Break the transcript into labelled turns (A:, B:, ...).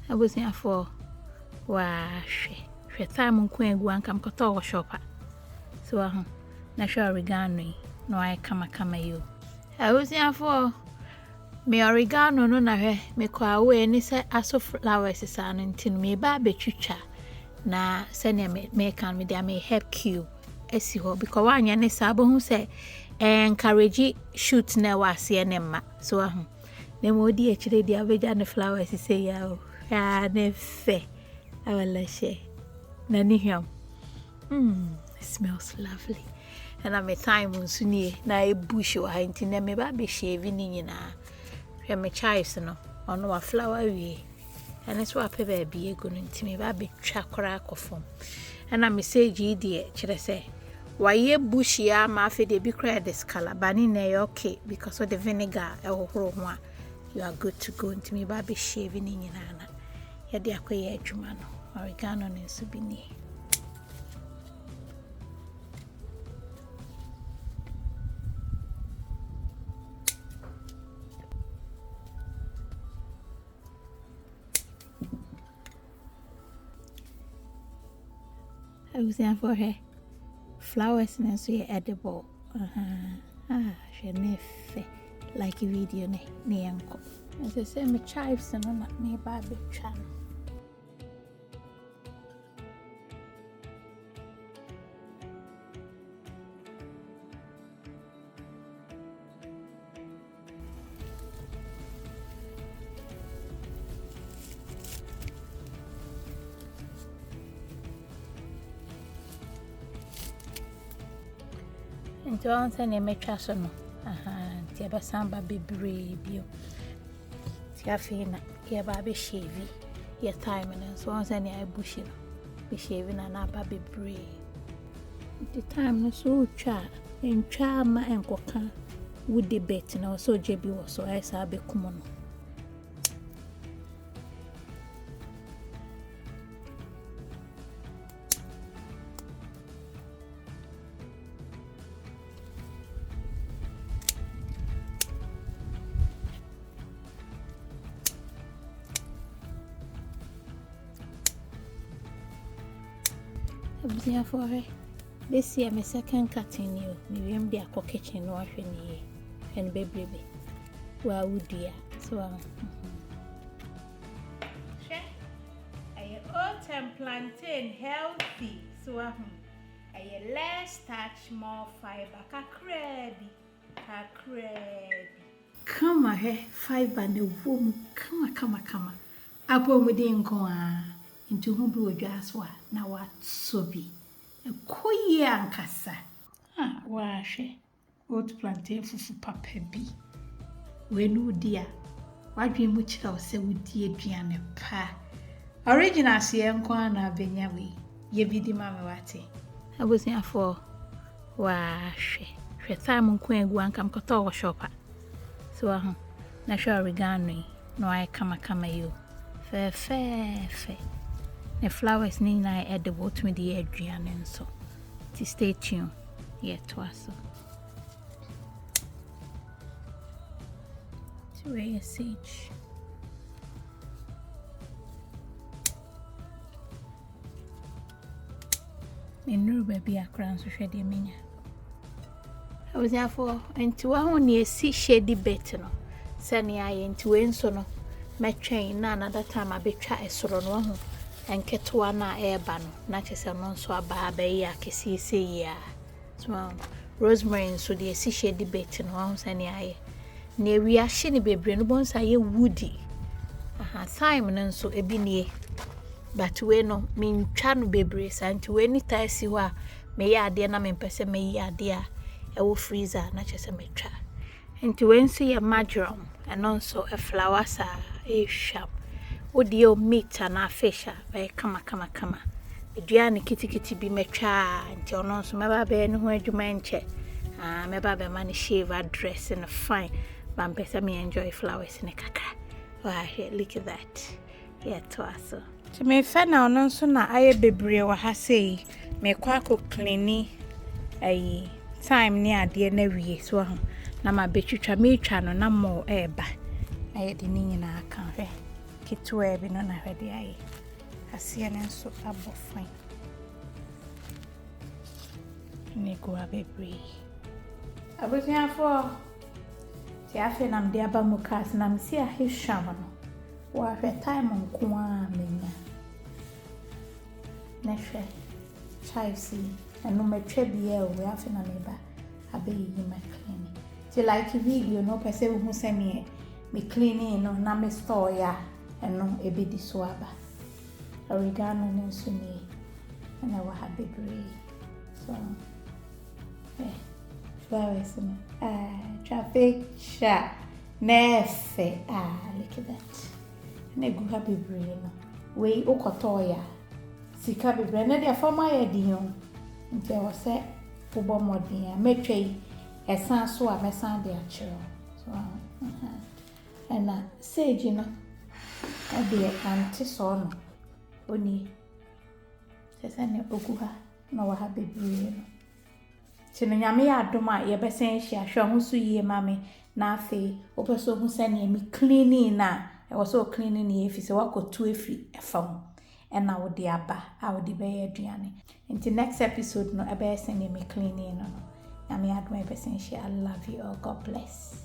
A: abusuafo wa hwe time nko egu ankam koto wo shopa so na hwe oregano no ay kama yo abusuafo me oregano no na hwe me kwa we ni se aso flowers sa no ntin me ba betwitwa na se ne me kan me dia me help cube esi ho because wanya ne sabo hu se encourage shoot na wase ne ma so na mo di e chire dia beja ne flowers se ya ne fe awala she na ni hwam it smells lovely and I'm a time nso nie na e bush wa nti na me ba be shave ni nyina hwe me chives no ono wa flower wie and so ape ba bi ego no nti me ba be twa kora akofom and I'm message die chire se waye bush ya ma afi de bi kra this color bani na e okay because of the vinegar e hohoro ho a you are good to go nti me ba be shave ni nyina na ya de akoye adwuma no oregano ne nso bi ni I was there for her flowers and so edible she nefe like video ne yanko as I say me chives no na me ba be twa no nti on se ne metwa so no nti ebe samba bebre bio ti afina ke ba be shave ya time na so on se ne ai bushi no be shave na ba bebre nti time no so twa entwa ma enkoka would debate na so jebi wo so ai sa be kumo no Obia for her. This year my second cutting you. Me wiem dia ko kitchen no ahwe ni and baby. Wa wudia. So I oat and plantain healthy. So I less starch, more fiber. Kakrebi. Come here, fiber ne wom. Come. Apo mu di nko into who blew jaswa na what sobi a koye ankasa washe oat plantain fufu papa bi wenu dia wadwe mu kira se wudi aduane pa original se enko na benya we ye bidi mama wate abusuafo washe time nko egu ankam koto wo shopa so na hwe oregano no ay kama yo fe the flowers ni na edible to me the Adrian and so to stay tuned to us to a sage in baby a crown so shady minya I was therefore into one near see shady better no sani I into enso no my train na another time I be try so no enketwa na eba no na chese no nso aba ba yi akesi ya so rosemary so de esi she debate no ho sani aye na ewi ahye ne bebre no bonsa ye woody time no nso ebi nie but we no min twa no bebre santi we ni taisi ho a me ya ade na me pese me yi ade a e wo freezer na chese me twa enti we nso ye marjoram and also a flower sa e sharp Odio meat and fish by kama. Eduane kitty be metcha and Jonas meba be no adwumanche. Meba be man shave a dress and a fine. Bampesa me enjoy flowers in a kakra. Why look at that. Yeah, twaso. To me fena no so na aye bebre wa ha sei. Me kwako cleani ayi time ni ade na wie so ho. Na ma betwitwa me twa no na mo eba. Aye de ni nyina aka hwe. ketewa bi no na hwede aye aseɛ ne nso abɔ fine ne gua bebree abusuafoɔ ti afi na mde aba mu cars na msi ahwehwa no wa hwɛ time nko a menya na hwɛ chives eno matwa bia o afi na meba abeyi ma clean ti like video no pese wo hu se me cleaning no na me store ya eno ebedi so aba oregano ne nso ni na wa ha bebree so flowers no traffic sha nefe look at that na gu ha bebree no we okoto ya sika bebree na dia forma ya di ho nti wo se pobɔ modin a metwei esan so a mesan de akiro so na sage no ade anti so no oni sese ne ogu ha na wa ha bebree no tino nyame ya adom a ye besen hia hwe ho so yie mame na afi opeso hu sene mi cleaning na e wo so cleaning na efi se wakotu efi efam na wo de aba a wo de be ye aduane nti next episode no ebe sene mi cleaning no nyame adom e besen hia. I love you all. God bless.